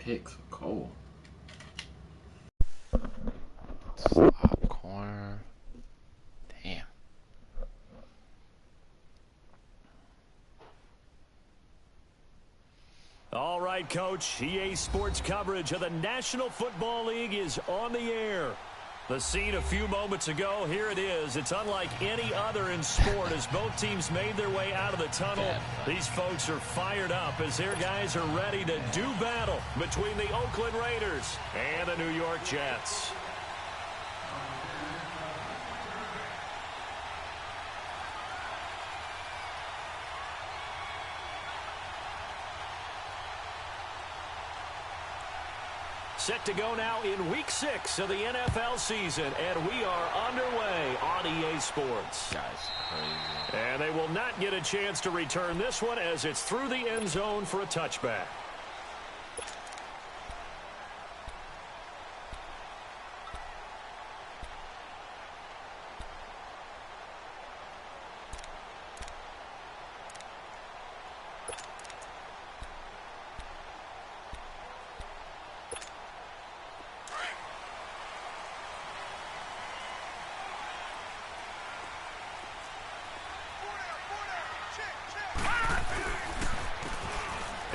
picks for Cole. Slot corner. Damn. All right, Coach. EA Sports coverage of the National Football League is on the air. The scene a few moments ago, here it is. It's unlike any other in sport as both teams made their way out of the tunnel. These folks are fired up as their guys are ready to do battle between the Oakland Raiders and the New York Jets. Set to go now in Week 6 of the NFL season, and we are underway on EA Sports. Guys, crazy. And they will not get a chance to return this one as it's through the end zone for a touchback.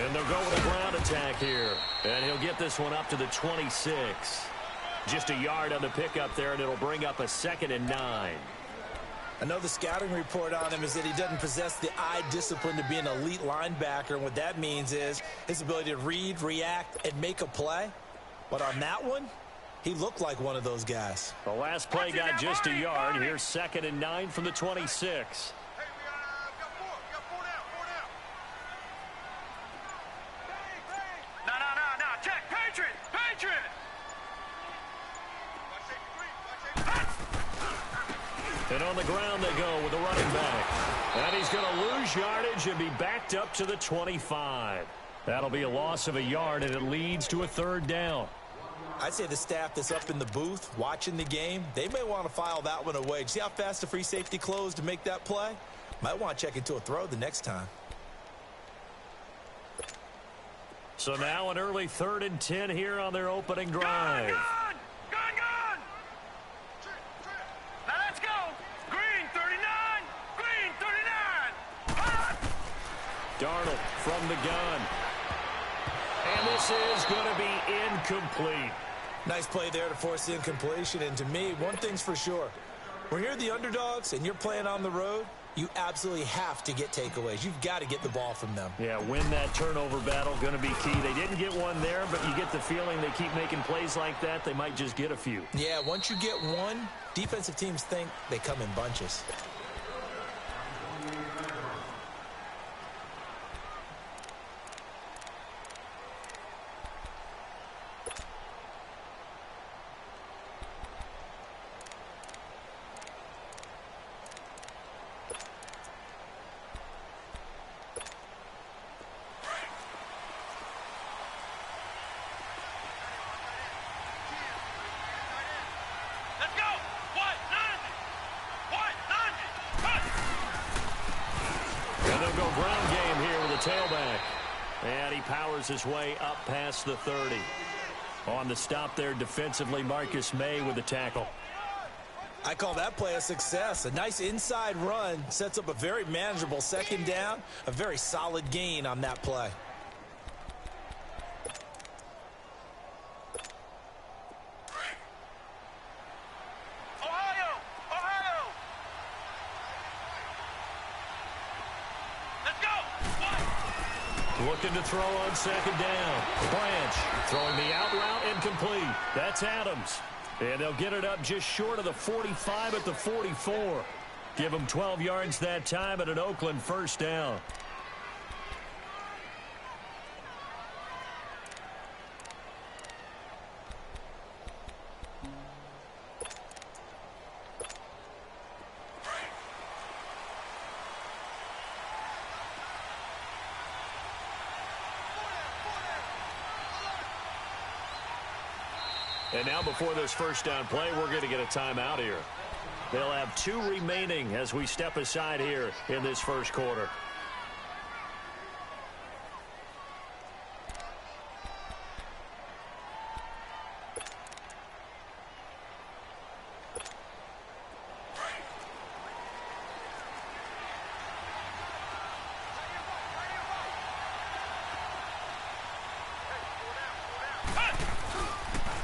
And they'll go with a ground attack here. And he'll get this one up to the 26. Just a yard on the pickup there, and it'll bring up a 2nd and 9. I know the scouting report on him is that he doesn't possess the eye discipline to be an elite linebacker. And what that means is his ability to read, react, and make a play. But on that one, he looked like one of those guys. The last play got just a yard. Here's 2nd and 9 from the 26. And on the ground they go with the running back. And he's going to lose yardage and be backed up to the 25. That'll be a loss of a yard, and it leads to a 3rd down. I'd say the staff that's up in the booth watching the game, they may want to file that one away. See how fast the free safety closed to make that play? Might want to check into a throw the next time. So now an early 3rd and 10 here on their opening drive. Gun! Now let's go! Green 39! Green 39! Darnold from the gun. And this is going to be incomplete. Nice play there to force the incompletion. And to me, one thing's for sure. When you're the underdogs and you're playing on the road, you absolutely have to get takeaways. You've got to get the ball from them. Yeah, win that turnover battle, going to be key. They didn't get one there, but you get the feeling they keep making plays like that, they might just get a few. Yeah, once you get one, defensive teams think they come in bunches. Tailback. And he powers his way up past the 30. On the stop there defensively, Marcus May with the tackle. I call that play a success. A nice inside run sets up a very manageable 2nd down. A very solid gain on that play. Looking to throw on 2nd down. Branch throwing the out route incomplete. That's Adams. And they'll get it up just short of the 45 at the 44. Give them 12 yards that time at an Oakland 1st down. And now before this 1st down play, we're going to get a timeout here. They'll have 2 remaining as we step aside here in this 1st quarter.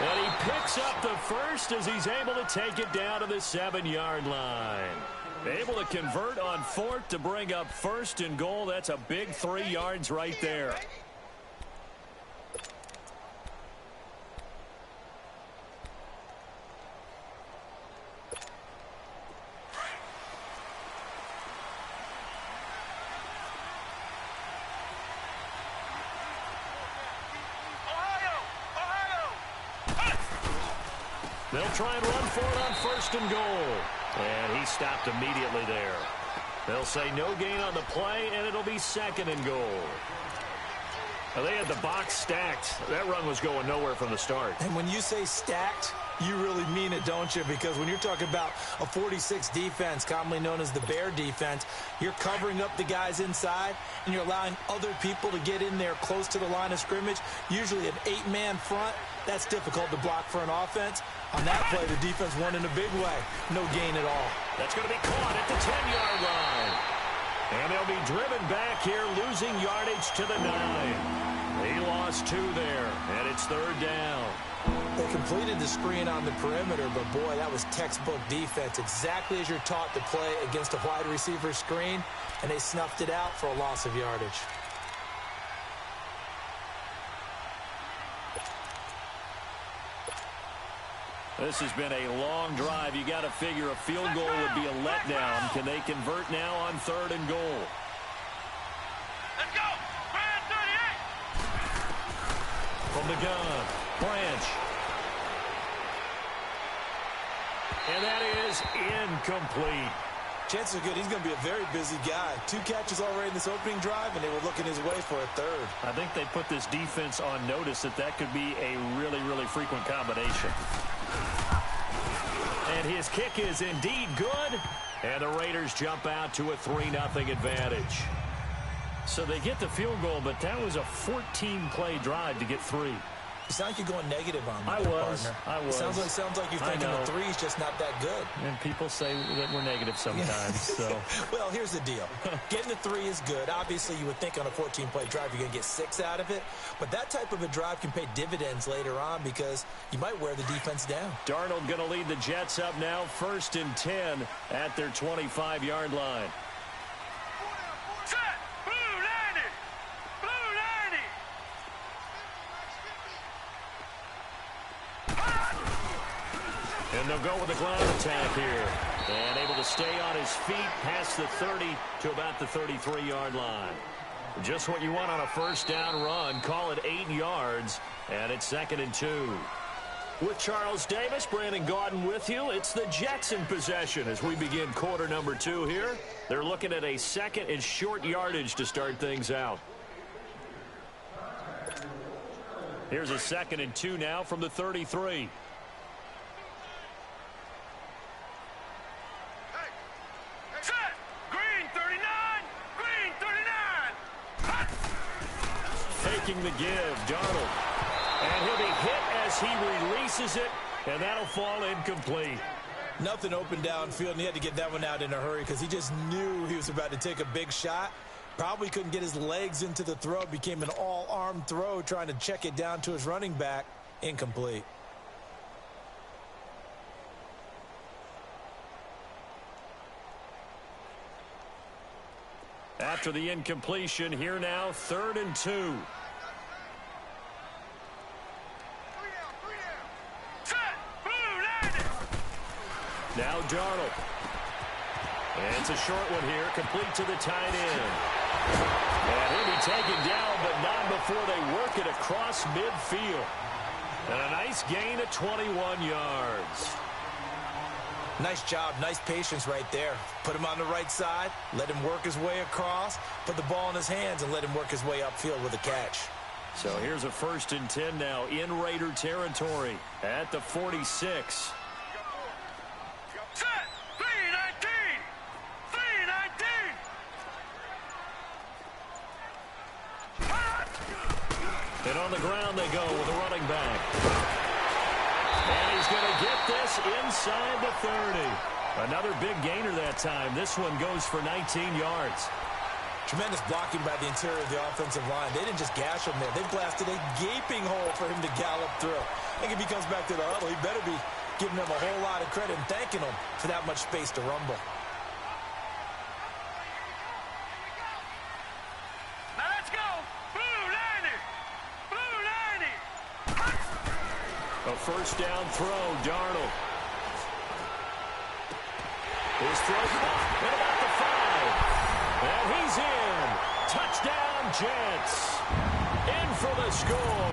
And he picks up the first as he's able to take it down to the 7-yard line. Able to convert on 4th to bring up 1st and goal. That's a big 3 yards right there. They'll try and run for it on 1st and goal. And he stopped immediately there. They'll say no gain on the play, and it'll be 2nd and goal. Now, they had the box stacked. That run was going nowhere from the start. And when you say stacked, you really mean it, don't you? Because when you're talking about a 46 defense, commonly known as the Bear defense, you're covering up the guys inside, and you're allowing other people to get in there close to the line of scrimmage, usually an 8-man front. That's difficult to block for an offense. On that play, the defense won in a big way. No gain at all. That's going to be caught at the 10-yard line. And they'll be driven back here, losing yardage to the 9. He lost 2 there, and it's 3rd down. They completed the screen on the perimeter, but boy, that was textbook defense. Exactly as you're taught to play against a wide receiver screen, and they snuffed it out for a loss of yardage. This has been a long drive. You got to figure a field goal would be a letdown. Can they convert now on 3rd and goal? Let's go! Brand 38! From the gun, Branch. And that is incomplete. Chances are good he's going to be a very busy guy. 2 catches already in this opening drive, and they were looking his way for a 3rd. I think they put this defense on notice that could be a really, really frequent combination. And his kick is indeed good. And the Raiders jump out to a 3-0 advantage. So they get the field goal, but that was a 14-play drive to get 3. It sounds like you're going negative on me, I was. It sounds like you're thinking the 3's just not that good. And people say that we're negative sometimes. So. Well, here's the deal. Getting the 3 is good. Obviously, you would think on a 14-play drive you're going to get 6 out of it. But that type of a drive can pay dividends later on because you might wear the defense down. Darnold going to lead the Jets up now, 1st and 10 at their 25-yard line. Set! Blue 90! Blue 90! And they'll go with a ground attack here. And able to stay on his feet past the 30 to about the 33-yard line. Just what you want on a 1st down run. Call it 8 yards. And it's 2nd and 2. With Charles Davis, Brandon Gaudin with you. It's the Jets in possession as we begin quarter number 2 here. They're looking at a 2nd and short yardage to start things out. Here's a 2nd and 2 now from the 33. Set! Green 39! Green 39! Hot! Taking the give, Darnold. And he'll be hit as he releases it, and that'll fall incomplete. Nothing open downfield, and he had to get that one out in a hurry because he just knew he was about to take a big shot. Probably couldn't get his legs into the throw. Became an all-arm throw trying to check it down to his running back. Incomplete. After the incompletion, here now, 3rd and 2. Set! Blue 90! Now Darnold. And it's a short one here, complete to the tight end. And he'll be taken down, but not before they work it across midfield. And a nice gain of 21 yards. Nice job, nice patience right there. Put him on the right side, let him work his way across, put the ball in his hands, and let him work his way upfield with a catch. So here's a 1st and 10 now in Raider territory at the 46. Set! 319! 319! Hot! And on the ground they go with a running back. And he's going to get this inside the 30. Another big gainer that time. This one goes for 19 yards. Tremendous blocking by the interior of the offensive line. They didn't just gash him there. They blasted a gaping hole for him to gallop through. I think if he comes back to the huddle, he better be giving them a whole lot of credit and thanking them for that much space to rumble. Now let's go. Blue 90. Blue 90. A first down throw, Darnold. His throw caught at about the 5. And he's in. Touchdown, Jets. In for the score.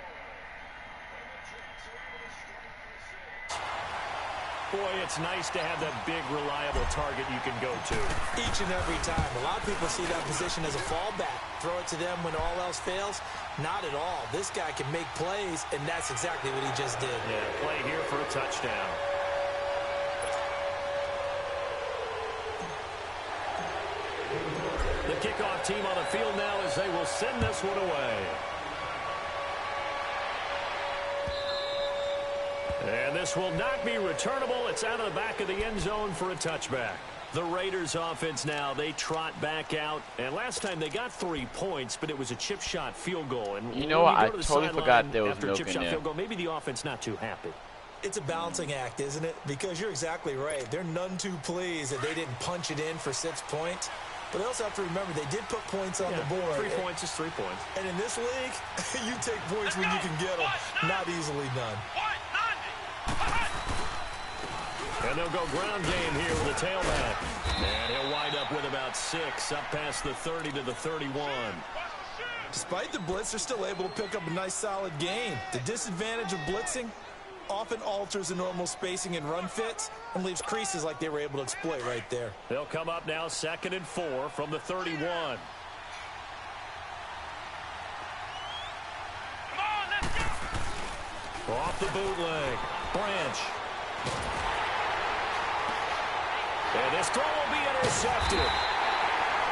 Boy, it's nice to have that big, reliable target you can go to. Each and every time. A lot of people see that position as a fallback. Throw it to them when all else fails. Not at all. This guy can make plays, and that's exactly what he just did. Yeah, play here for a touchdown. The kickoff team on the field now as they will send this one away. And this will not be returnable. It's out of the back of the end zone for a touchback. The Raiders offense now, they trot back out. And last time they got 3 points, but it was a chip shot field goal. And you know what? I totally forgot there was after milk chip in shot there. field goal, maybe the offense not too happy. It's a balancing act, isn't it? Because you're exactly right. They're none too pleased that they didn't punch it in for 6 points. But they also have to remember they did put points on the board. 3 points is 3 points. And in this league, you take points when you can get them. Not easily done. And they'll go ground game here with a tailback. And he'll wind up with about 6, up past the 30 to the 31. Despite the blitz, they're still able to pick up a nice solid gain. The disadvantage of blitzing often alters the normal spacing and run fits and leaves creases like they were able to exploit right there. They'll come up now 2nd and 4 from the 31. Come on, let's go. Off the bootleg. Branch. And this throw will be intercepted.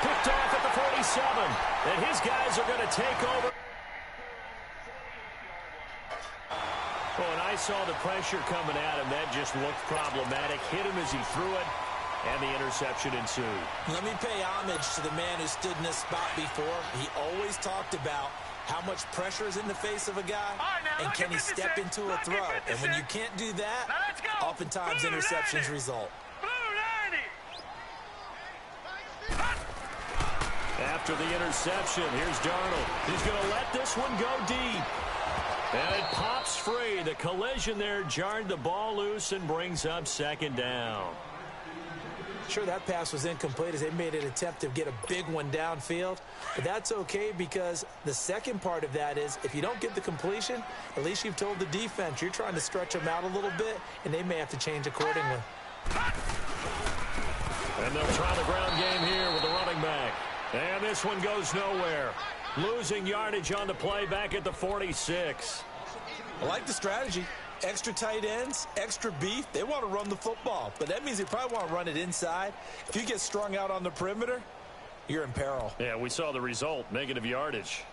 Picked off at the 47. And his guys are going to take over. Oh, and I saw the pressure coming at him. That just looked problematic. Hit him as he threw it, and the interception ensued. Let me pay homage to the man who stood in this spot before. He always talked about how much pressure is in the face of a guy, and can he step into a throw. And when you can't do that, oftentimes interceptions result. After the interception, here's Darnold. He's going to let this one go deep. And it pops free. The collision there jarred the ball loose and brings up 2nd down. Sure, that pass was incomplete as they made an attempt to get a big one downfield. But that's okay because the second part of that is if you don't get the completion, at least you've told the defense you're trying to stretch them out a little bit, and they may have to change accordingly. And they'll try the ground game here with the running back. And this one goes nowhere. Losing yardage on the play back at the 46. I like the strategy. Extra tight ends, extra beef. They want to run the football, but that means they probably want to run it inside. If you get strung out on the perimeter, you're in peril. Yeah, we saw the result, negative yardage.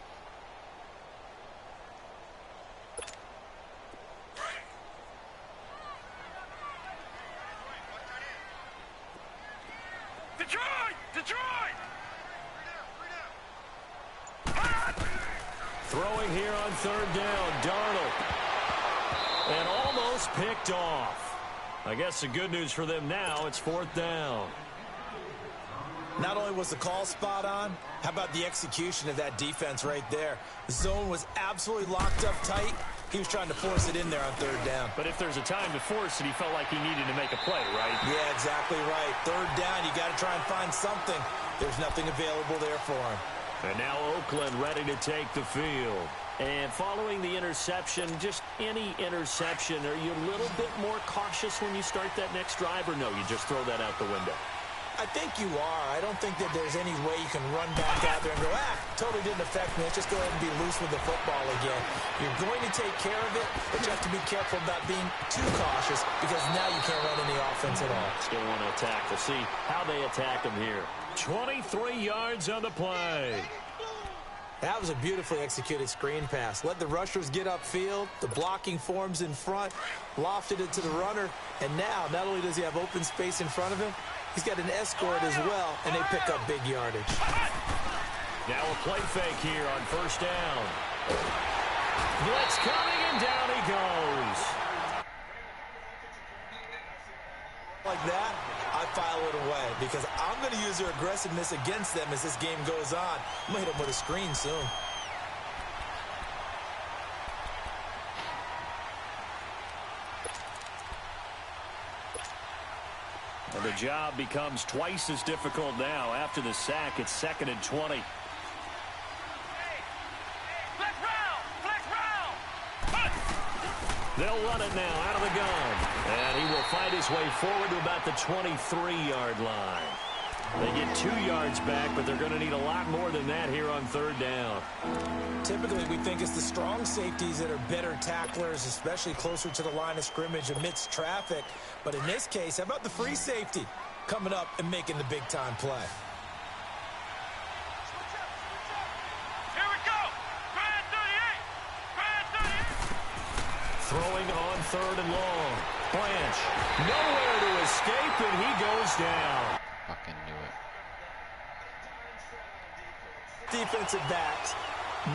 Detroit! Detroit! Throwing here on 3rd down, Darnold. And almost picked off. I guess the good news for them now, it's 4th down. Not only was the call spot on, how about the execution of that defense right there? The zone was absolutely locked up tight. He was trying to force it in there on 3rd down. But if there's a time to force it, he felt like he needed to make a play, right? Yeah, exactly right. 3rd down, you got to try and find something. There's nothing available there for him. And now Oakland ready to take the field. And following the interception, just any interception, are you a little bit more cautious when you start that next drive, or no, you just throw that out the window? I think you are. I don't think that there's any way you can run back out there and go, totally didn't affect me. Let's just go ahead and be loose with the football again. You're going to take care of it, but you have to be careful about being too cautious because now you can't run any offense at all. Still want to attack. We'll see how they attack them here. 23 yards on the play. That was a beautifully executed screen pass. Let the rushers get upfield. The blocking forms in front. Lofted it to the runner. And now, not only does he have open space in front of him, he's got an escort as well, and they pick up big yardage. Now a play fake here on first down. Blitz coming, and down he goes. Like that, I file it away because I'm going to use their aggressiveness against them as this game goes on. I'm going to hit them with a screen soon. And the job becomes twice as difficult now. After the sack, it's 2nd and 20. They'll run it now out of the gun. And he will fight his way forward to about the 23-yard line. They get 2 yards back, but they're going to need a lot more than that here on 3rd down. Typically, we think it's the strong safeties that are better tacklers, especially closer to the line of scrimmage amidst traffic. But in this case, how about the free safety coming up and making the big-time play? Throwing on 3rd and long. Blanche, nowhere to escape, and he goes down. Fucking knew it. Defensive backs.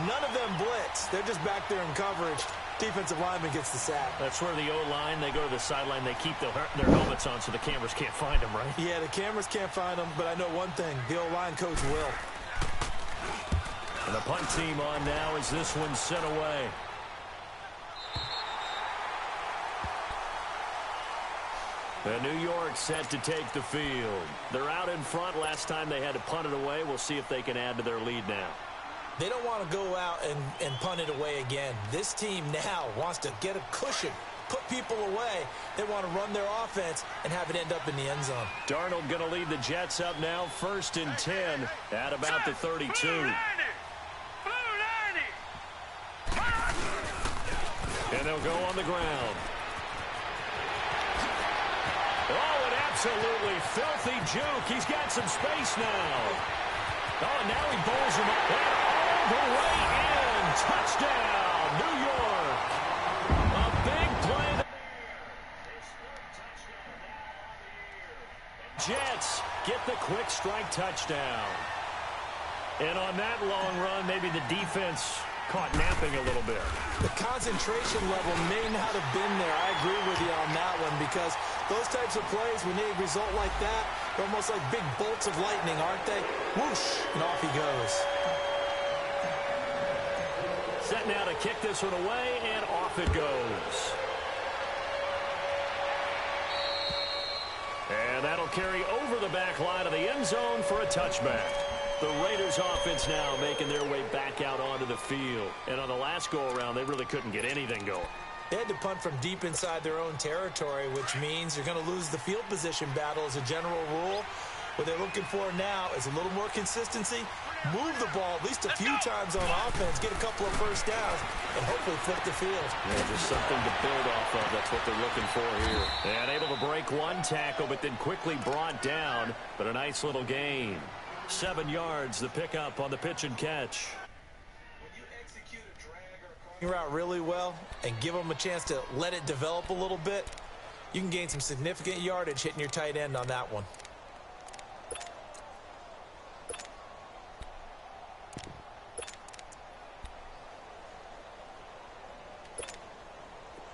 None of them blitz. They're just back there in coverage. Defensive lineman gets the sack. That's where the O-line, they go to the sideline, they keep their helmets on so the cameras can't find them, right? Yeah, the cameras can't find them, but I know one thing. The O-line coach will. And the punt team on now as this one's sent away. And New York set to take the field. They're out in front. Last time they had to punt it away. We'll see if they can add to their lead now. They don't want to go out and punt it away again. This team now wants to get a cushion, put people away. They want to run their offense and have it end up in the end zone. Darnold going to lead the Jets up now, 1st and 10 at about the 32. And they'll go on the ground. Oh, an absolutely filthy juke. He's got some space now. Oh, and now he bowls him up. And all the way in. Touchdown, New York. A big play. Jets get the quick strike touchdown. And on that long run, maybe the defense caught napping a little bit. The concentration level may not have been there. I agree with you on that one because those types of plays, when they result like that, they're almost like big bolts of lightning, aren't they? Whoosh, and off he goes. Set now to kick this one away, and off it goes. And that'll carry over the back line of the end zone for a touchback. The Raiders offense now making their way back out onto the field. And on the last go-around, they really couldn't get anything going. They had to punt from deep inside their own territory, which means you're going to lose the field position battle as a general rule. What they're looking for now is a little more consistency, move the ball at least a few times on offense, get a couple of first downs, and hopefully flip the field. Yeah, just something to build off of. That's what they're looking for here. And able to break one tackle, but then quickly brought down. But a nice little gain. 7 yards, the pickup on the pitch and catch. When you execute a drag or route really well and give them a chance to let it develop a little bit, you can gain some significant yardage hitting your tight end on that one.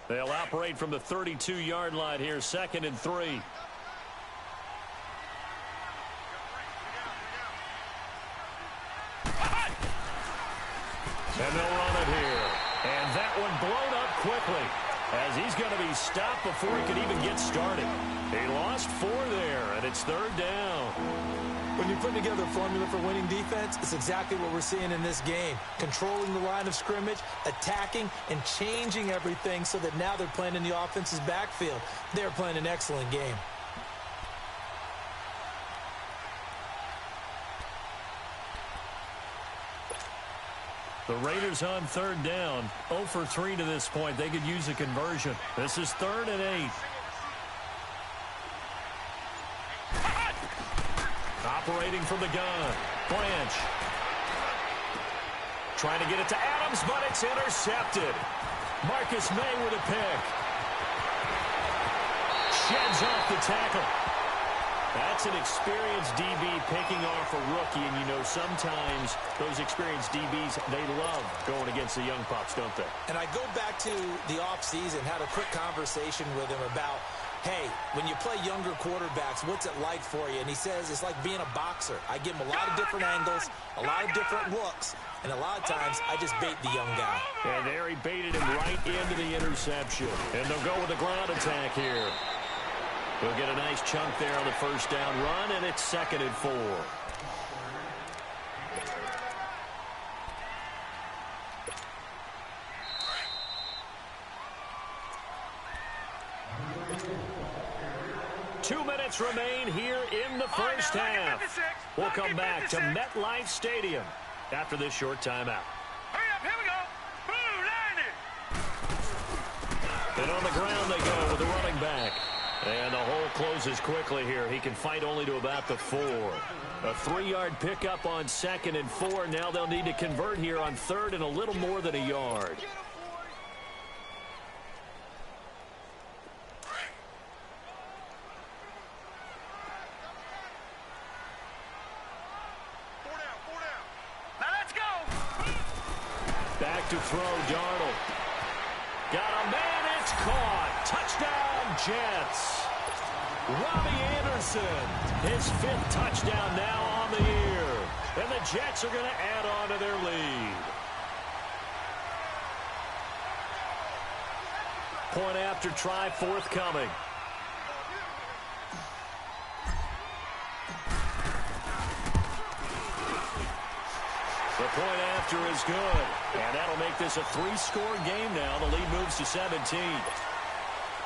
They'll operate from the 32-yard line here, 2nd and 3. And they'll run it here. And that one blown up quickly as he's going to be stopped before he could even get started. He lost 4 there, and it's 3rd down. When you put together a formula for winning defense, it's exactly what we're seeing in this game. Controlling the line of scrimmage, attacking, and changing everything so that now they're playing in the offense's backfield. They're playing an excellent game. The Raiders on 3rd down. 0 for 3 to this point. They could use a conversion. This is 3rd and 8. Operating from the gun. Blanche. Trying to get it to Adams, but it's intercepted. Marcus May with a pick. Sheds off the tackle. That's an experienced DB picking off a rookie, and you know sometimes those experienced DBs, they love going against the young pups, don't they? And I go back to the offseason, had a quick conversation with him about, hey, when you play younger quarterbacks, what's it like for you? And he says it's like being a boxer. I give him a lot of different angles, a lot of different looks, and a lot of times I just bait the young guy. And there he baited him right into the interception. And they'll go with the ground attack here. They'll get a nice chunk there on the first down run, and it's 2nd and 4. Two minutes remain here in the first half. We'll come back to MetLife Stadium after this short timeout. Hurry up, here we go. Blue, line it. And on the ground they go with the running back. And the hole closes quickly here. He can fight only to about the 4. A 3-yard pickup on 2nd and 4. Now they'll need to convert here on 3rd and a little more than a yard. Now let's go. Back to throw, Darnold. Got a man, it's caught. Touchdown, Jets. Robbie Anderson, his 5th touchdown now on the year. And the Jets are going to add on to their lead. Point after try forthcoming. The point after is good. And that'll make this a 3-score game now. The lead moves to 17.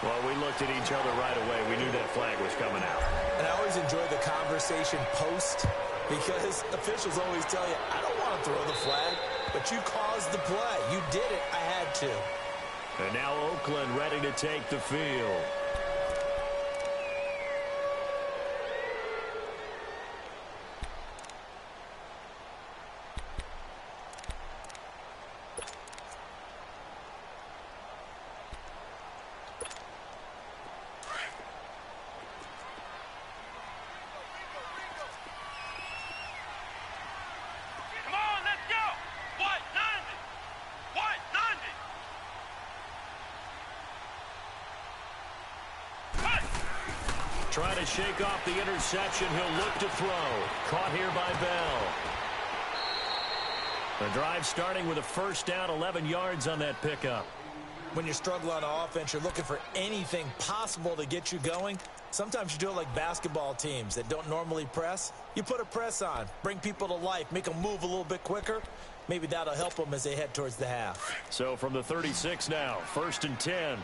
Well, we looked at each other right away. We knew that flag was coming out. And I always enjoy the conversation post because officials always tell you, I don't want to throw the flag, but you caused the play. You did it. I had to. And now Oakland ready to take the field. Trying to shake off the interception. He'll look to throw. Caught here by Bell. The drive starting with a first down, 11 yards on that pickup. When you struggle on offense, you're looking for anything possible to get you going. Sometimes you do it like basketball teams that don't normally press. You put a press on, bring people to life, make them move a little bit quicker. Maybe that'll help them as they head towards the half. So from the 36 now, 1st and 10.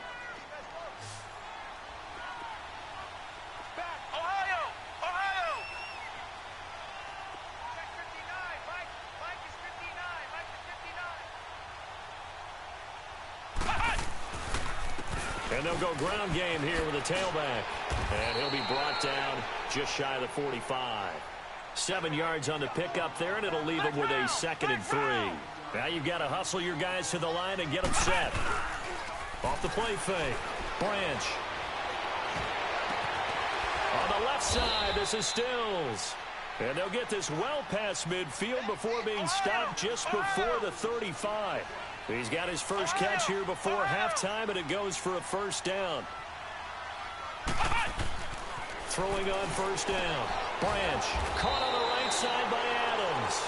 And they'll go ground game here with a tailback. And he'll be brought down just shy of the 45. 7 yards on the pickup there, and it'll leave him with a 2nd and 3. Now you've got to hustle your guys to the line and get them set. Off the play fake. Branch. On the left side, this is Stills. And they'll get this well past midfield before being stopped just before the 35. He's got his first catch here before halftime, and it goes for a first down. Throwing on first down. Branch caught on the right side by Adams.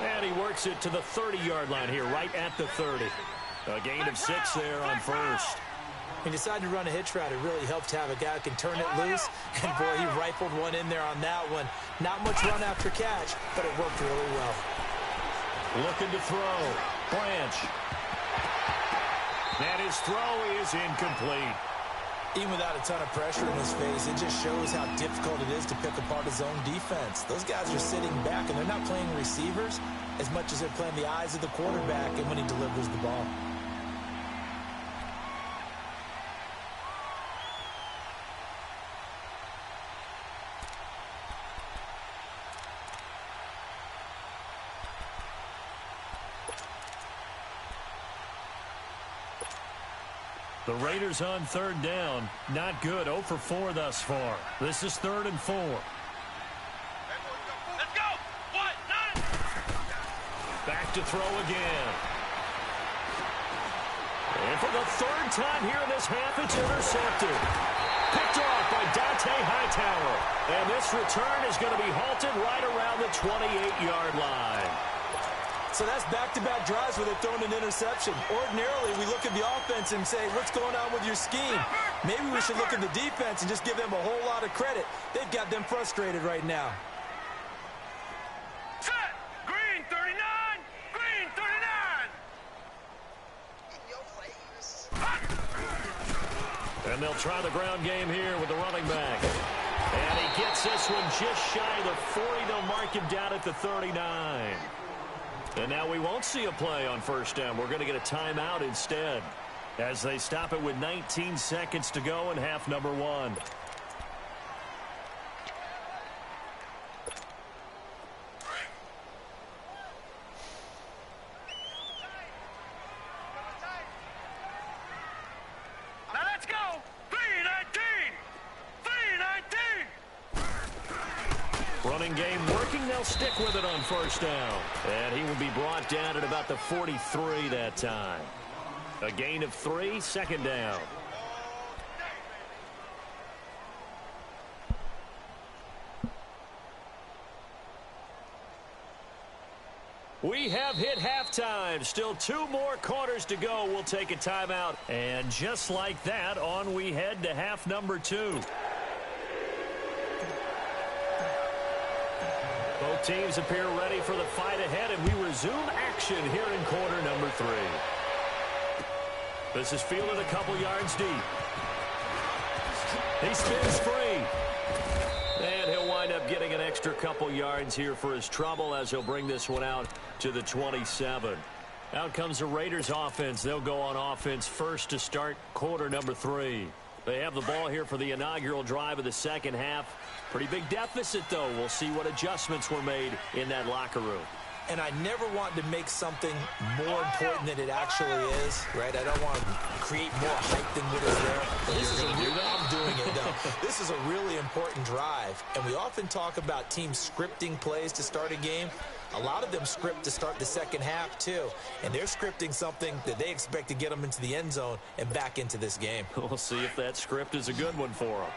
And he works it to the 30-yard line here, right at the 30. A gain of 6 there on first. He decided to run a hitch route. It really helped to have a guy who can turn it loose. And, boy, he rifled one in there on that one. Not much run after catch, but it worked really well. Looking to throw. Branch. And his throw is incomplete. Even without a ton of pressure in his face, it just shows how difficult it is to pick apart his own defense. Those guys are sitting back, and they're not playing receivers as much as they're playing the eyes of the quarterback and when he delivers the ball. The Raiders on third down. Not good. 0 for 4 thus far. This is 3rd and 4. Let's go. What? None. Back to throw again. And for the 3rd time here in this half, it's intercepted. Picked off by Dante Hightower. And this return is going to be halted right around the 28-yard line. So that's back-to-back drives where they've thrown an interception. Ordinarily, we look at the offense and say, what's going on with your scheme? Maybe we should look at the defense and just give them a whole lot of credit. They've got them frustrated right now. Set. Green 39. Green 39. And they'll try the ground game here with the running back. And he gets this one just shy of the 40. They'll mark him down at the 39. And now we won't see a play on first down. We're going to get a timeout instead as they stop it with 19 seconds to go in half number 1. Now let's go. 319. 319. Running game working. They'll stick with it on first down. And he will be brought down at about the 43 that time. A gain of 3, 2nd down. We have hit halftime. Still 2 more quarters to go. We'll take a timeout. And just like that, on we head to half number 2. Both teams appear ready for the fight ahead, and we resume action here in quarter number 3. This is fielded a couple yards deep. He spins free. And he'll wind up getting an extra couple yards here for his trouble as he'll bring this one out to the 27. Out comes the Raiders offense. They'll go on offense first to start quarter number 3. They have the ball here for the inaugural drive of the second half. Pretty big deficit, though. We'll see what adjustments were made in that locker room. And I never want to make something more important than it actually is, right? I don't want to create more hype than what is there. This is I'm doing it, though. This is a really important drive. And we often talk about teams scripting plays to start a game. A lot of them script to start the second half, too. And they're scripting something that they expect to get them into the end zone and back into this game. We'll see if that script is a good one for them.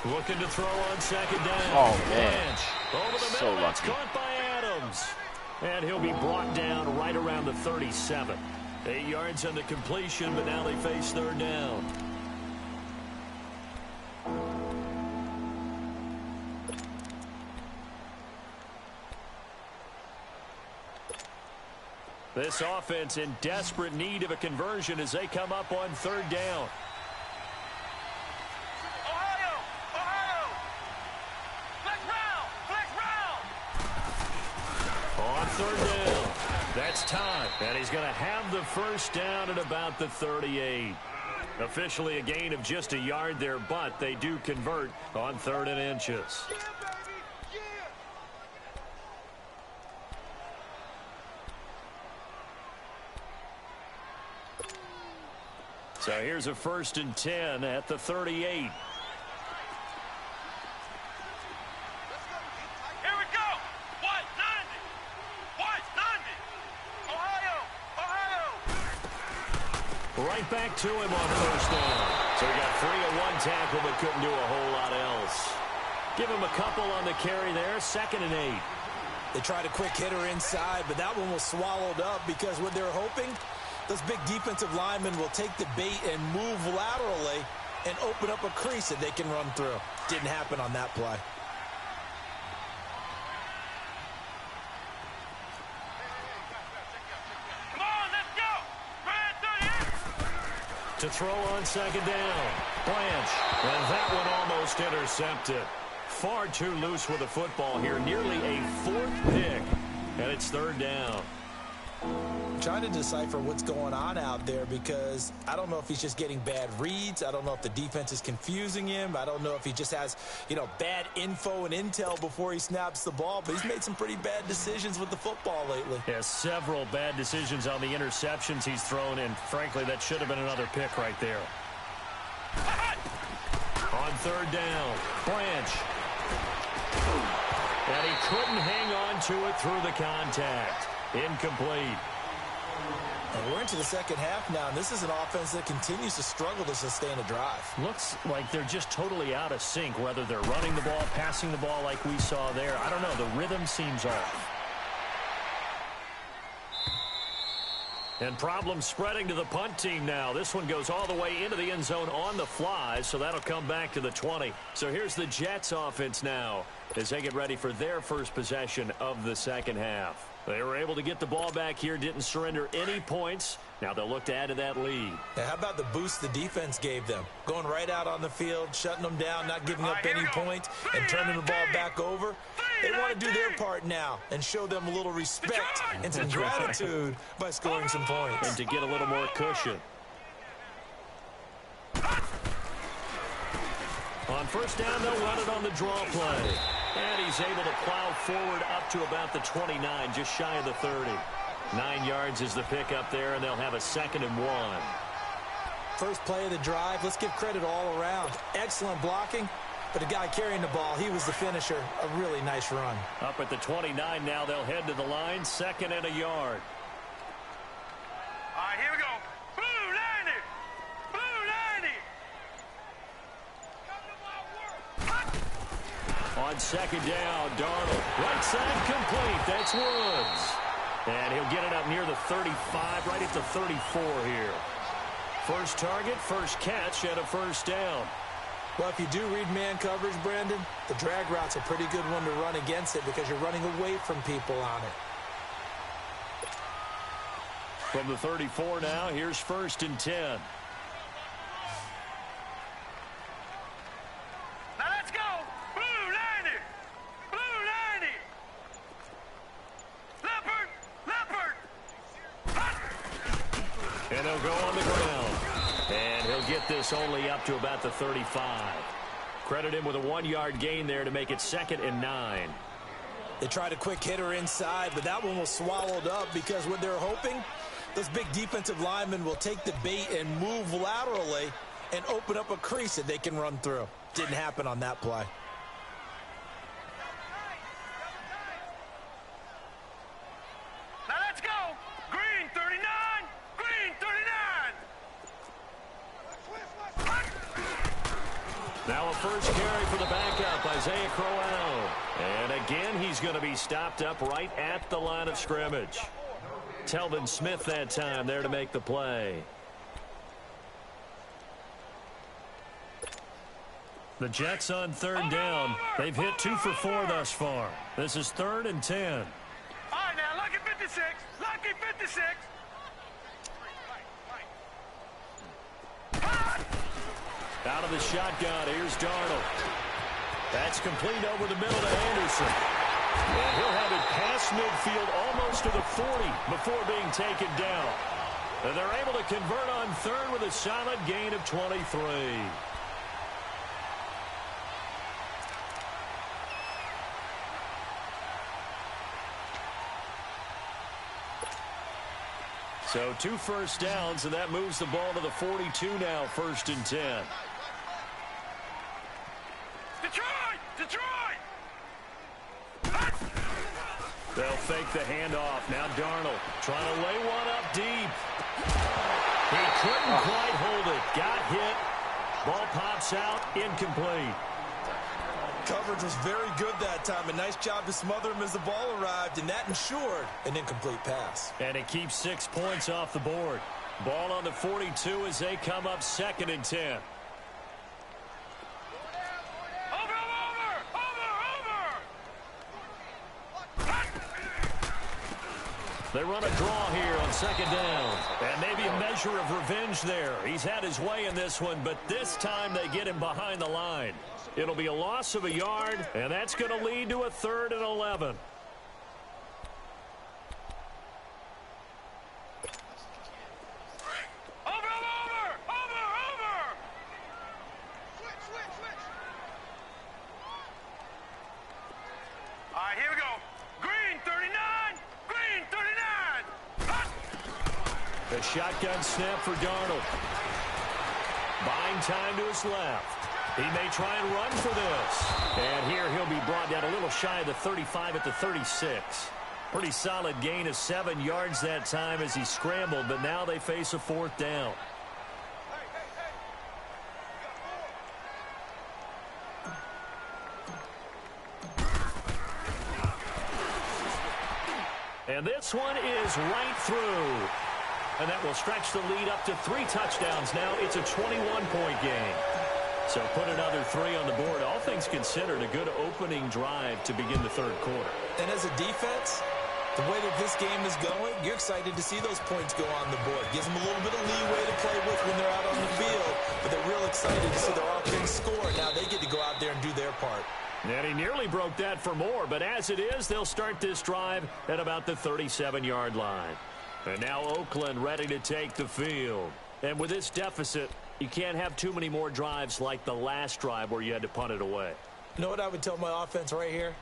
Looking to throw on second down. Oh, man. Over the So middle, that's lucky. caught by Adams. And he'll be brought down right around the 37. 8 yards on the completion, but now they face third down. This offense in desperate need of a conversion as they come up on third down. Third down. That's time. And he's going to have the first down at about the 38. Officially a gain of just a yard there, but they do convert on 3rd and inches. So here's a 1st and 10 at the 38. Right back to him on first down. So he got 3 on 1 tackle, but couldn't do a whole lot else. Give him a couple on the carry there. 2nd and 8. They tried a quick hitter inside, but that one was swallowed up because what they're hoping, those big defensive linemen will take the bait and move laterally and open up a crease that they can run through. Didn't happen on that play. To throw on second down. Blanche. And that one almost intercepted. Far too loose with the football here. Nearly a 4th pick. And it's third down. I'm trying to decipher what's going on out there because I don't know if he's just getting bad reads. I don't know if the defense is confusing him. I don't know if he just has, bad info and intel before he snaps the ball. But he's made some pretty bad decisions with the football lately. Yeah, several bad decisions on the interceptions he's thrown, and frankly, that should have been another pick right there. On third down, Branch. And he couldn't hang on to it through the contact. Incomplete. And we're into the second half now, and this is an offense that continues to struggle to sustain a drive. Looks like they're just totally out of sync, whether they're running the ball, passing the ball like we saw there. I don't know. The rhythm seems off. And problems spreading to the punt team now. This one goes all the way into the end zone on the fly, so that'll come back to the 20. So here's the Jets offense now as they get ready for their first possession of the second half. They were able to get the ball back here, didn't surrender any points. Now they'll look to add to that lead. Now, how about the boost the defense gave them? Going right out on the field, shutting them down, not giving up any points, and turning the ball back over. They want to do their part now and show them a little respect and some gratitude by scoring some points. And to get a little more cushion. On first down, they'll run it on the draw play. And he's able to plow forward up to about the 29, just shy of the 30. 9 yards is the pickup there, and they'll have a 2nd and 1. First play of the drive, let's give credit all around. Excellent blocking, but the guy carrying the ball, he was the finisher. A really nice run. Up at the 29 now, they'll head to the line, 2nd and a yard. All right, here we go. Blue 90. Blue 90. On 2nd down, Darnold. Right side complete. That's Woods. And he'll get it up near the 35, right at the 34 here. First target, first catch, and a first down. Well, if you do read man coverage, Brandon, the drag route's a pretty good one to run against it because you're running away from people on it. From the 34 now, here's 1st and 10. Now let's go. Blue 90. Blue 90. Leopard. Leopard. And they'll go on the ground. And he'll get this only up to about the 35. Credit him with a 1-yard gain there to make it 2nd and 9. They tried a quick hitter inside, but that one was swallowed up because what they're hoping, those big defensive linemen will take the bait and move laterally and open up a crease that they can run through. Didn't happen on that play. Now let's go. Green 39. Green 39. Now a first carry for the backup, Isaiah Crowell. And again, he's going to be stopped up right at the line of scrimmage. Telvin Smith that time there to make the play. The Jets on 3rd down. They've hit 2 for 4 thus far. This is 3rd and 10. All right, now, lucky 56. Lucky 56. Out of the shotgun, here's Darnold. That's complete over the middle to Anderson. And he'll have it past midfield almost to the 40 before being taken down. And they're able to convert on 3rd with a solid gain of 23. So 2 first downs, and that moves the ball to the 42 now, 1st and 10. Detroit! Detroit! They'll fake the handoff. Now Darnold trying to lay one up deep. He couldn't quite hold it. Got hit. Ball pops out. Incomplete. Coverage was very good that time. A nice job to smother him as the ball arrived, and that ensured an incomplete pass. And it keeps 6 points off the board. Ball on the 42 as they come up 2nd and 10. They run a draw here on 2nd down. And maybe a measure of revenge there. He's had his way in this one, but this time they get him behind the line. It'll be a loss of a yard, and that's going to lead to a 3rd and 11. A shotgun snap for Darnold. Buying time to his left. He may try and run for this. And here he'll be brought down a little shy of the 35 at the 36. Pretty solid gain of 7 yards that time as he scrambled, but now they face a 4th down. And this one is right through. And that will stretch the lead up to 3 touchdowns now. It's a 21-point game. So put another 3 on the board. All things considered, a good opening drive to begin the 3rd quarter. And as a defense, the way that this game is going, you're excited to see those points go on the board. Gives them a little bit of leeway to play with when they're out on the field. But they're real excited to see their offense score. Now they get to go out there and do their part. And he nearly broke that for more. But as it is, they'll start this drive at about the 37-yard line. And now Oakland ready to take the field. And with this deficit, you can't have too many more drives like the last drive where you had to punt it away. You know what I would tell my offense right here?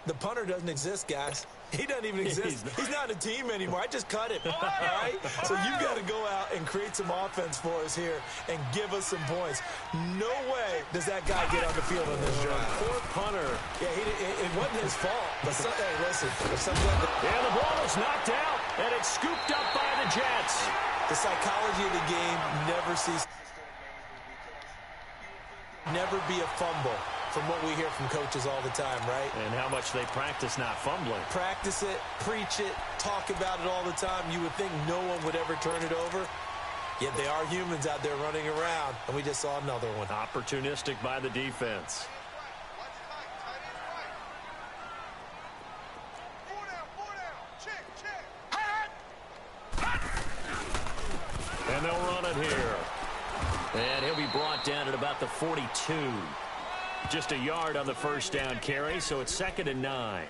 The punter doesn't exist, guys. He doesn't even exist. He's not a team anymore. I just cut him. All right? So you've got to go out and create some offense for us here and give us some points. No way does that guy get on the field on this drive. Poor punter. Yeah, it wasn't his fault. But hey, listen. And the ball is knocked out, and it's scooped up by the Jets. The psychology of the game never ceases. Never be a fumble. From what we hear from coaches all the time, right? And how much they practice not fumbling. Practice it, preach it, talk about it all the time. You would think no one would ever turn it over. Yet they are humans out there running around, and we just saw another one. Opportunistic by the defense. And they'll run it here. And he'll be brought down at about the 42. Just a yard on the first down carry, so it's 2nd and 9.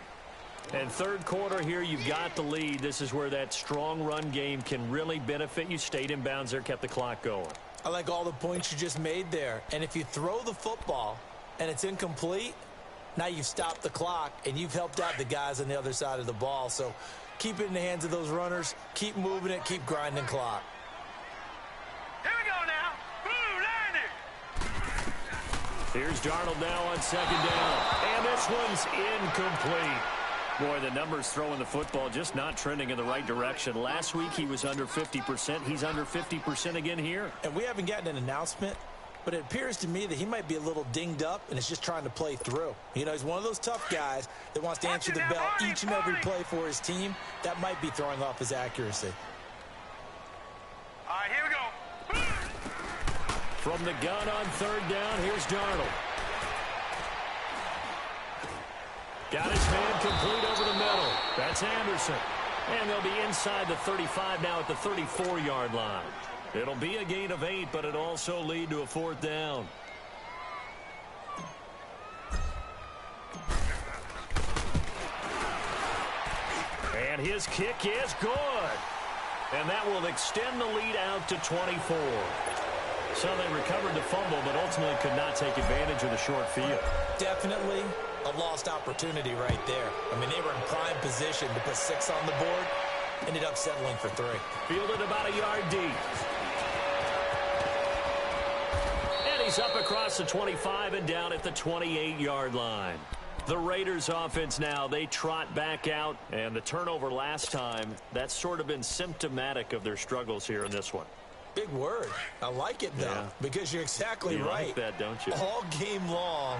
And 3rd quarter here, you've got the lead. This is where that strong run game can really benefit you. Stayed in bounds there, kept the clock going. I like all the points you just made there. And if you throw the football and it's incomplete, now you've stopped the clock and you've helped out the guys on the other side of the ball. So keep it in the hands of those runners. Keep moving it. Keep grinding clock. Here's Darnold now on 2nd down. And this one's incomplete. Boy, the numbers throwing the football just not trending in the right direction. Last week he was under 50%. He's under 50% again here. And we haven't gotten an announcement, but it appears to me that he might be a little dinged up and is just trying to play through. You know, he's one of those tough guys that wants to answer the bell each and every play for his team. That might be throwing off his accuracy. All right, here we go. From the gun on 3rd down, here's Darnold. Got his man complete over the middle. That's Anderson. And they'll be inside the 35 now at the 34-yard line. It'll be a gain of 8, but it'll also lead to a 4th down. And his kick is good. And that will extend the lead out to 24. So they recovered the fumble, but ultimately could not take advantage of the short field. Definitely a lost opportunity right there. I mean, they were in prime position to put 6 on the board. Ended up settling for 3. Fielded about a yard deep. And he's up across the 25 and down at the 28-yard line. The Raiders offense now, they trot back out. And the turnover last time, that's sort of been symptomatic of their struggles here in this one. Big word. I like it, though, because you're exactly right. You like that, don't you? All game long,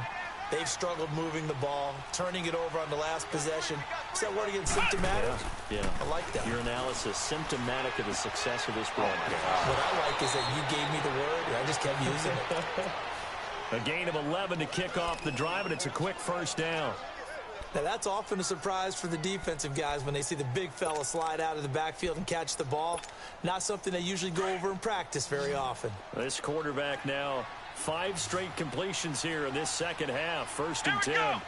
they've struggled moving the ball, turning it over on the last possession. Is that word again, symptomatic? Yeah. I like that. Your analysis, symptomatic of the success of this broadcast. What I like is that you gave me the word, and I just kept using it. A gain of 11 to kick off the drive, and it's a quick 1st down. Now, that's often a surprise for the defensive guys when they see the big fella slide out of the backfield and catch the ball. Not something they usually go over in practice very often. This quarterback now, 5 straight completions here in this 2nd half. 1st and 10.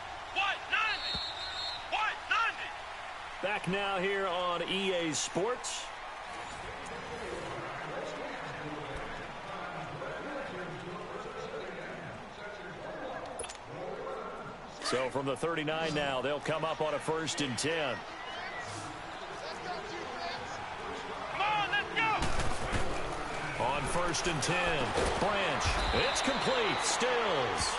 Back now here on EA Sports. So from the 39 now, they'll come up on a 1st and 10. Come on, let's go! first and 10. Branch, it's complete, Stills.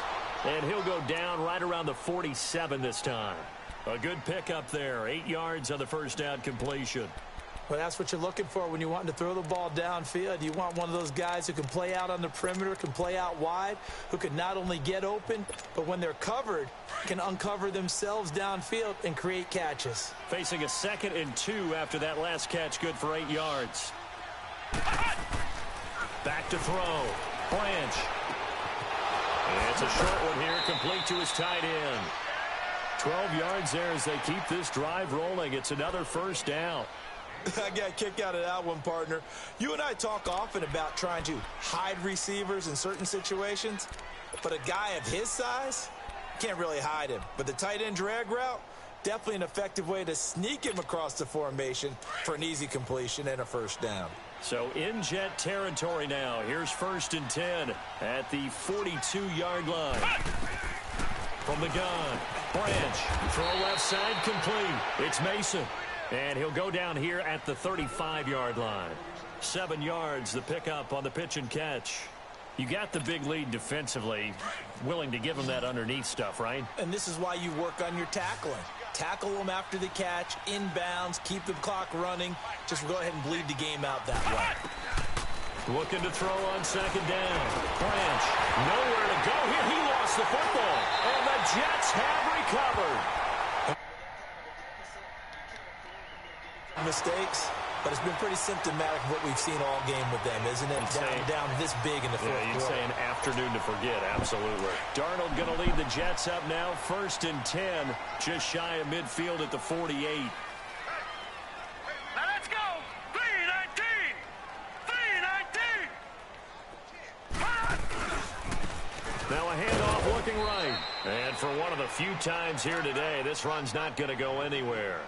And he'll go down right around the 47 this time. A good pickup there, 8 yards on the first down completion. Well, that's what you're looking for when you want to throw the ball downfield. You want one of those guys who can play out on the perimeter, can play out wide, who can not only get open, but when they're covered, can uncover themselves downfield and create catches. Facing a 2nd and 2 after that last catch, good for 8 yards. Back to throw. Branch. It's a short one here, complete to his tight end. 12 yards there as they keep this drive rolling. It's another first down. I got a kick out of that one, partner. You and I talk often about trying to hide receivers in certain situations, but a guy of his size can't really hide him. But the tight end drag route, definitely an effective way to sneak him across the formation for an easy completion and a first down. So in jet territory now. Here's first and 10 at the 42-yard line. From the gun, Branch, throw left side complete. It's Mason. And he'll go down here at the 35-yard line. 7 yards, the pickup on the pitch and catch. You got the big lead defensively. Willing to give him that underneath stuff, right? And this is why you work on your tackling. Tackle them after the catch, inbounds, keep the clock running. Just go ahead and bleed the game out that way. Looking to throw on second down. Branch, nowhere to go here. He lost the football. And the Jets have recovered. Mistakes, but it's been pretty symptomatic of what we've seen all game with them, isn't it? Down this big in the fourth quarter. You'd say an afternoon to forget, absolutely. Darnold going to lead the Jets up now, first and 10, just shy of midfield at the 48. Now let's go. 3-19. 3-19. Now a handoff looking right. And for one of the few times here today, this run's not going to go anywhere.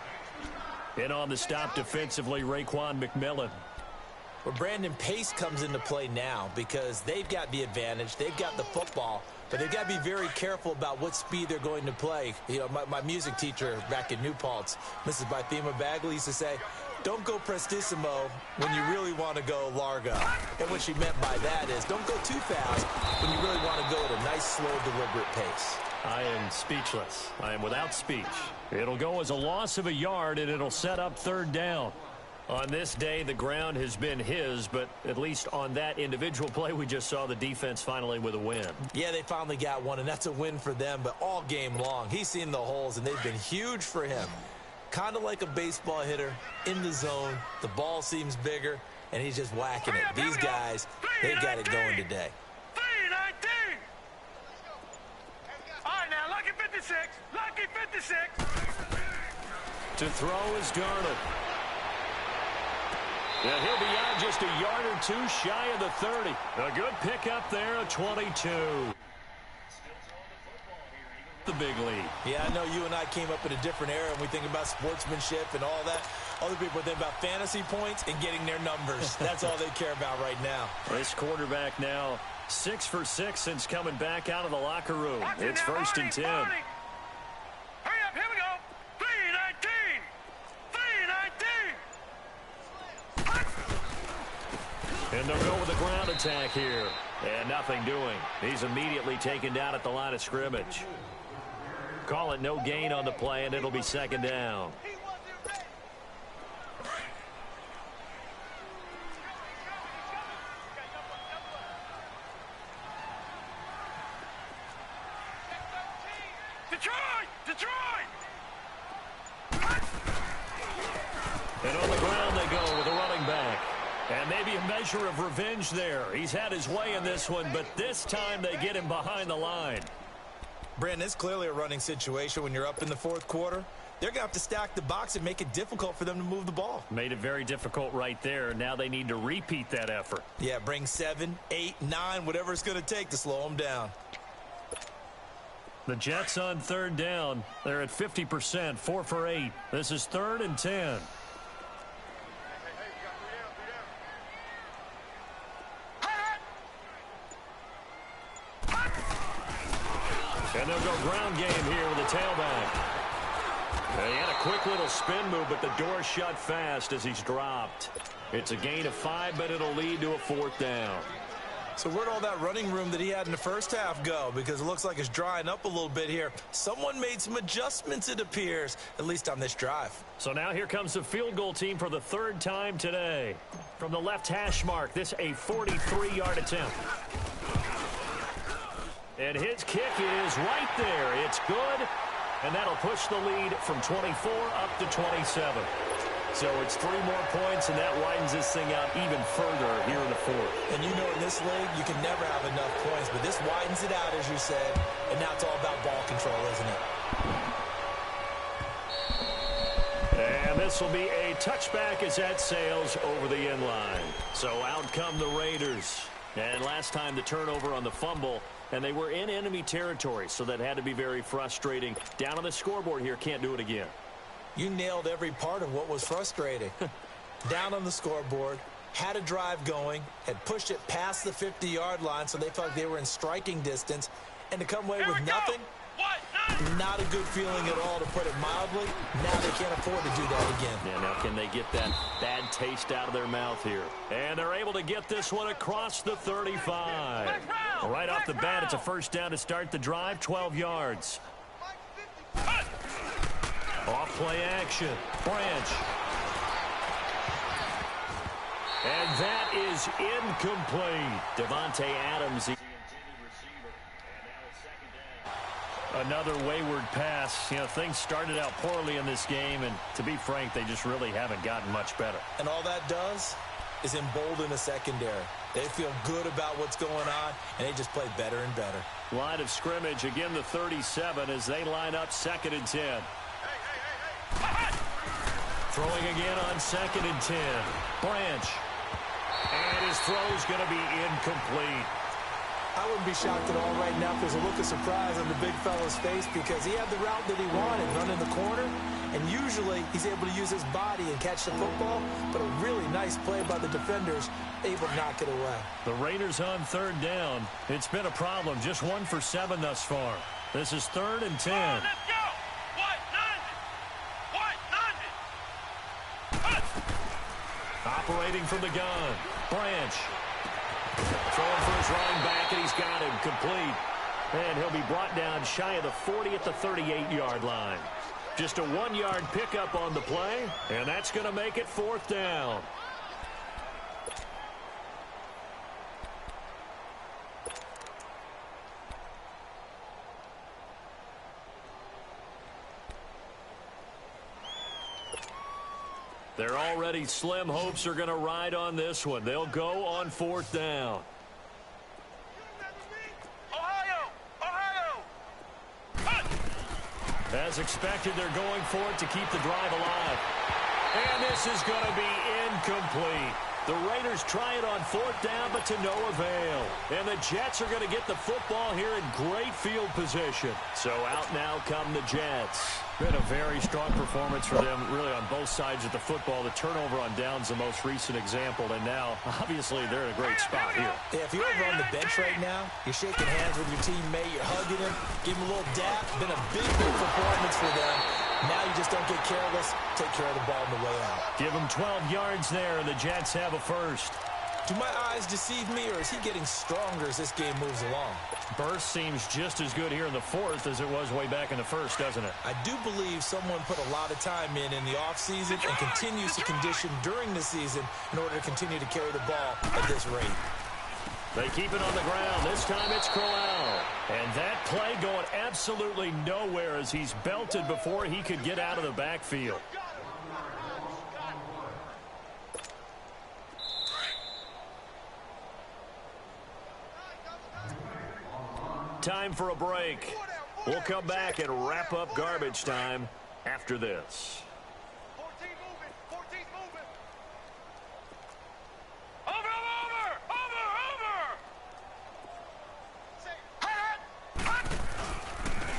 In on the stop defensively, Raekwon McMillan. Well, Brandon, pace comes into play now because they've got the advantage. They've got the football, but they've got to be very careful about what speed they're going to play. You know, my music teacher back in New Paltz, Mrs. Bythema Bagley, used to say, don't go prestissimo when you really want to go largo. And what she meant by that is don't go too fast when you really want to go at a nice, slow, deliberate pace. I am speechless. I am without speech. It'll go as a loss of a yard, and it'll set up third down. On this day, the ground has been his, but at least on that individual play, we just saw the defense finally with a win. Yeah, they finally got one, and that's a win for them, but all game long, he's seen the holes, and they've been huge for him. Kind of like a baseball hitter in the zone. The ball seems bigger, and he's just whacking it. These guys, they've got it going today. 3-19. All right, now, lucky 56. Lucky 56. To throw is Darnold. And he'll be out just a yard or two shy of the 30. A good pickup there, a 22. The big lead. Yeah, I know you and I came up in a different era, and we think about sportsmanship and all that. Other people think about fantasy points and getting their numbers. That's all they care about right now. This quarterback now 6 for 6 since coming back out of the locker room. It's first and 10. Hurry up, here we go. 3-19. 3-19. And they'll go with a ground attack here. And nothing doing. He's immediately taken down at the line of scrimmage. Call it no gain on the play, and it'll be second down. Detroit! And on the ground they go with a running back. And maybe a measure of revenge there. He's had his way in this one, but this time they get him behind the line. Brandon, it's clearly a running situation when you're up in the fourth quarter. They're going to have to stack the box and make it difficult for them to move the ball. Made it very difficult right there. Now they need to repeat that effort. Yeah, bring 7, 8, 9, whatever it's going to take to slow them down. The Jets on third down. They're at 50%, 4 for 8. This is 3rd and 10. And they'll go ground game here with the tailback. He had a quick little spin move, but the door shut fast as he's dropped. It's a gain of 5, but it'll lead to a 4th down. So where'd all that running room that he had in the first half go? Because it looks like it's drying up a little bit here. Someone made some adjustments, it appears, at least on this drive. So now here comes the field goal team for the 3rd time today. From the left hash mark, this a 43-yard attempt. And his kick is right there. It's good, and that'll push the lead from 24 up to 27. So it's 3 more points, and that widens this thing out even further here in the 4th. And you know in this league, you can never have enough points, but this widens it out, as you said, and now it's all about ball control, isn't it? And this will be a touchback as that sails over the end line. So out come the Raiders. And last time the turnover on the fumble, and they were in enemy territory, so that had to be very frustrating. Down on the scoreboard here, can't do it again. You nailed every part of what was frustrating. Down on the scoreboard, had a drive going, had pushed it past the 50-yard line so they felt they were in striking distance, and to come away with nothing, not a good feeling at all, to put it mildly. Now they can't afford to do that again. Yeah, now can they get that bad taste out of their mouth here? And they're able to get this one across the 35. Right off the bat, it's a 1st down to start the drive, 12 yards. Off play action. Branch. And that is incomplete. Devontae Adams. Another wayward pass. You know, things started out poorly in this game, and to be frank, they just really haven't gotten much better. And all that does is embolden a secondary. They feel good about what's going on, and they just play better and better. Line of scrimmage, again the 37 as they line up 2nd and 10. Throwing again on 2nd and 10. Branch. And his throw's going to be incomplete. I wouldn't be shocked at all right now if there's a look of surprise on the big fella's face, because he had the route that he wanted, run in the corner, and usually he's able to use his body and catch the football, but a really nice play by the defenders, able to knock it away. The Raiders on 3rd down. It's been a problem, just 1 for 7 thus far. This is 3rd and 10. Let's go! Operating from the gun. Branch. Throwing for his running back, and he's got him complete. And he'll be brought down shy of the 40 at the 38-yard line. Just a 1-yard pickup on the play, and that's going to make it 4th down. They're already slim hopes are going to ride on this one. They'll go on 4th down. As expected, they're going for it to keep the drive alive. And this is going to be incomplete. The Raiders try it on 4th down, but to no avail. And the Jets are going to get the football here in great field position. So out now come the Jets. Been a very strong performance for them, really, on both sides of the football. The turnover on down's the most recent example, and now, obviously, they're in a great spot here. Yeah, if you're over on the bench right now, you're shaking hands with your teammate, you're hugging him, give him a little dap. Been a big performance for them. Now you just don't get careless. Take care of the ball on the way out. Give him 12 yards there, and the Jets have a 1st. Do my eyes deceive me, or is he getting stronger as this game moves along? Burst seems just as good here in the 4th as it was way back in the 1st, doesn't it? I do believe someone put a lot of time in the offseason and continues to condition during the season in order to continue to carry the ball at this rate. They keep it on the ground. This time it's Crowell. And that play going absolutely nowhere as he's belted before he could get out of the backfield. Time for a break. We'll come back and wrap up garbage time after this. 14 moving. 14 moving. Over.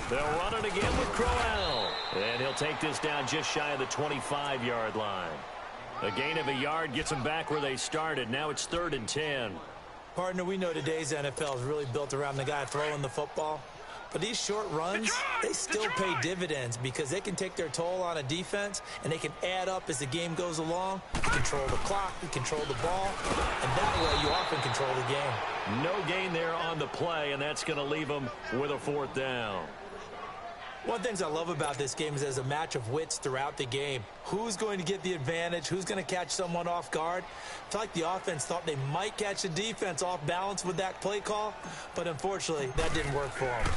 They'll run it again with Crowell. And he'll take this down just shy of the 25-yard line. A gain of a yard gets them back where they started. Now it's 3rd and 10. Partner, we know today's NFL is really built around the guy throwing the football. But these short runs, they still pay dividends because they can take their toll on a defense, and they can add up as the game goes along. You control the clock, you control the ball, and that way you often control the game. No gain there on the play, and that's going to leave them with a 4th down. One of the things I love about this game is there's a match of wits throughout the game. Who's going to get the advantage? Who's going to catch someone off guard? I feel like the offense thought they might catch the defense off balance with that play call, but unfortunately, that didn't work for them.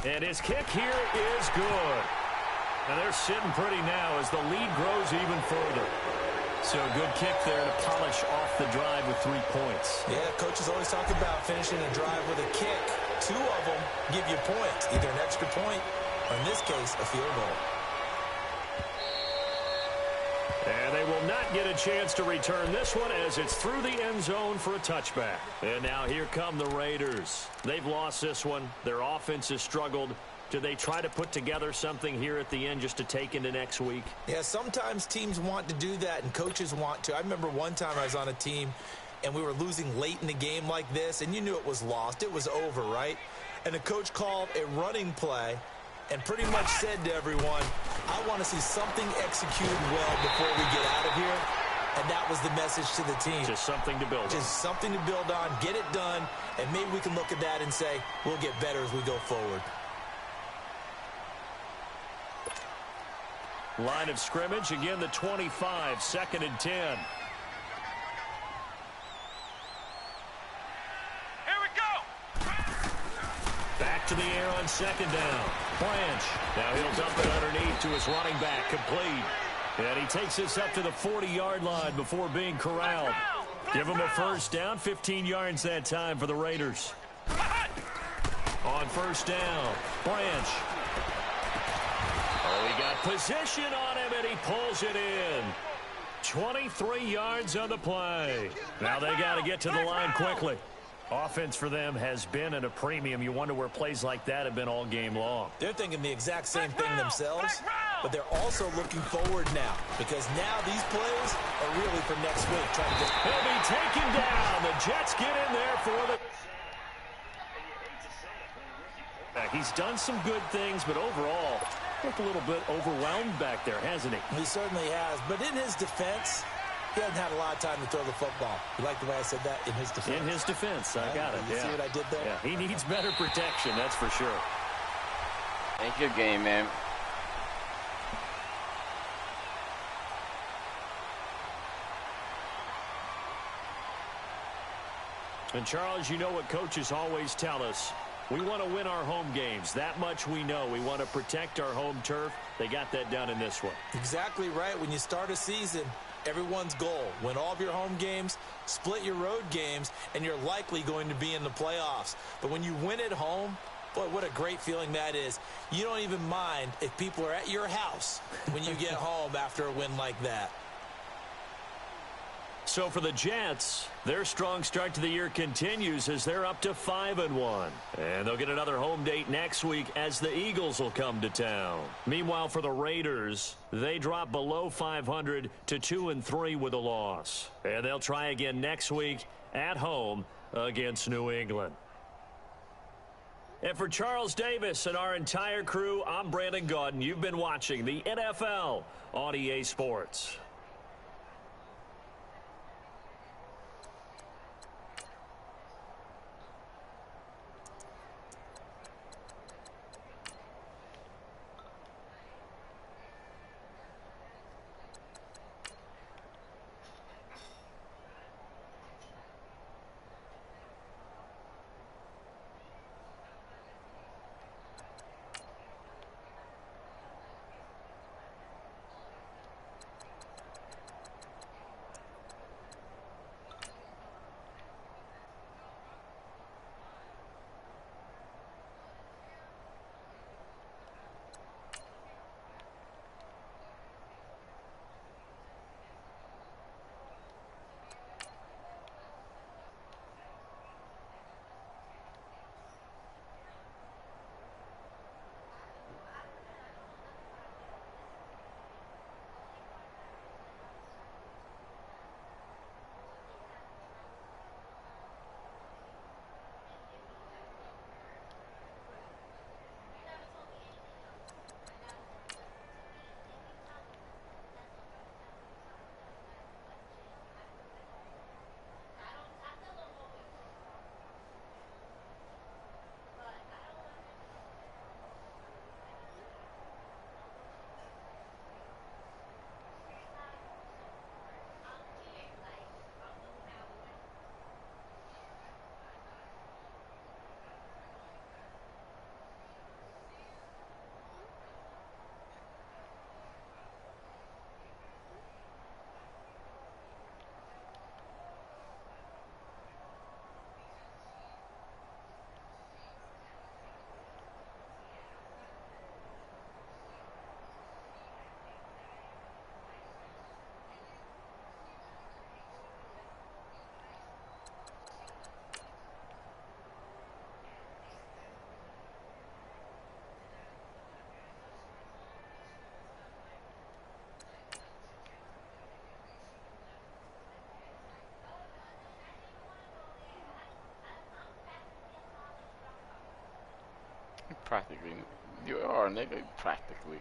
And his kick here is good. And they're sitting pretty now as the lead grows even further. So a good kick there to polish off the drive with 3 points. Yeah, coaches always talk about finishing a drive with a kick. 2 of them give you points, either an extra point or, in this case, a field goal. And they will not get a chance to return this one as it's through the end zone for a touchback. And now here come the Raiders. They've lost this one. Their offense has struggled. Do they try to put together something here at the end just to take into next week? Yeah, sometimes teams want to do that and coaches want to. I remember one time I was on a team and we were losing late in the game like this, and you knew it was lost. It was over, right? And the coach called a running play and pretty much said to everyone, I want to see something executed well before we get out of here. And that was the message to the team. Just something to build on. Just something to build on, get it done, and maybe we can look at that and say, we'll get better as we go forward. Line of scrimmage, again the 25, 2nd and 10. Back to the air on 2nd down. Branch. Now he'll dump it underneath to his running back. Complete. And he takes this up to the 40-yard line before being corralled. Give him a 1st down. 15 yards that time for the Raiders. On 1st down, Branch. Oh, he got position on him, and he pulls it in. 23 yards on the play. Now they got to get to the line quickly. Offense for them has been at a premium. You wonder where plays like that have been all game long. They're thinking the exact same thing themselves, but they're also looking forward now because now these plays are really for next week. Trying to get. He'll be taken down. The Jets get in there for the. He's done some good things, but overall, looked a little bit overwhelmed back there, hasn't he? He certainly has, but in his defense, he hasn't had a lot of time to throw the football. You like the way I said that? In his defense. In his defense, I got it. You see what I did there? Yeah, he needs better protection, that's for sure. Ain't your game, man. And, Charles, you know what coaches always tell us. We want to win our home games. That much we know. We want to protect our home turf. They got that done in this one. Exactly right. When you start a season, everyone's goal, win all of your home games, split your road games, and you're likely going to be in the playoffs. But when you win at home, boy, what a great feeling that is. You don't even mind if people are at your house when you get home after a win like that. So for the Jets, their strong start to the year continues as they're up to 5-1. And they'll get another home date next week as the Eagles will come to town. Meanwhile, for the Raiders, they drop below 500 to 2-3 with a loss. And they'll try again next week at home against New England. And for Charles Davis and our entire crew, I'm Brandon Gaudin. You've been watching the NFL on EA Sports. You are, nigga, practically.